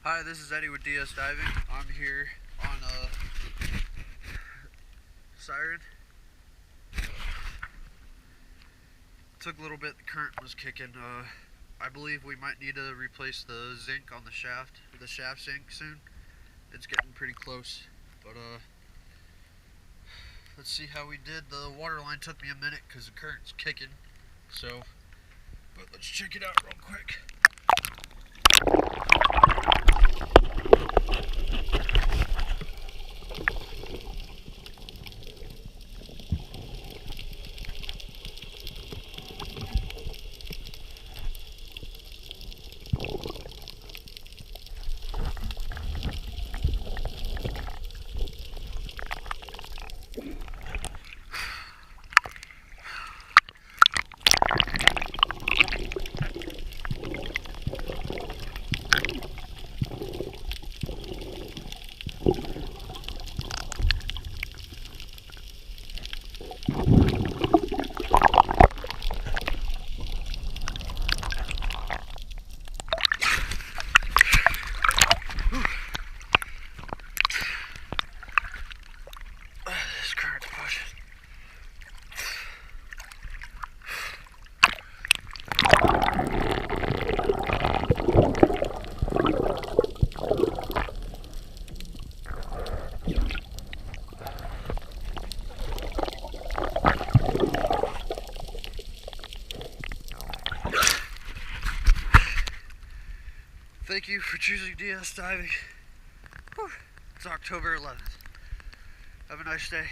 Hi, this is Eddie with DS Diving. I'm here on Sireen. Took a little bit, the current was kicking. I believe we might need to replace the zinc on the shaft zinc soon. It's getting pretty close, but let's see how we did. The water line took me a minute because the current's kicking, but let's check it out real quick. This current's pushing. Thank you for choosing DS Diving. Whew. It's October 11th. Have a nice day.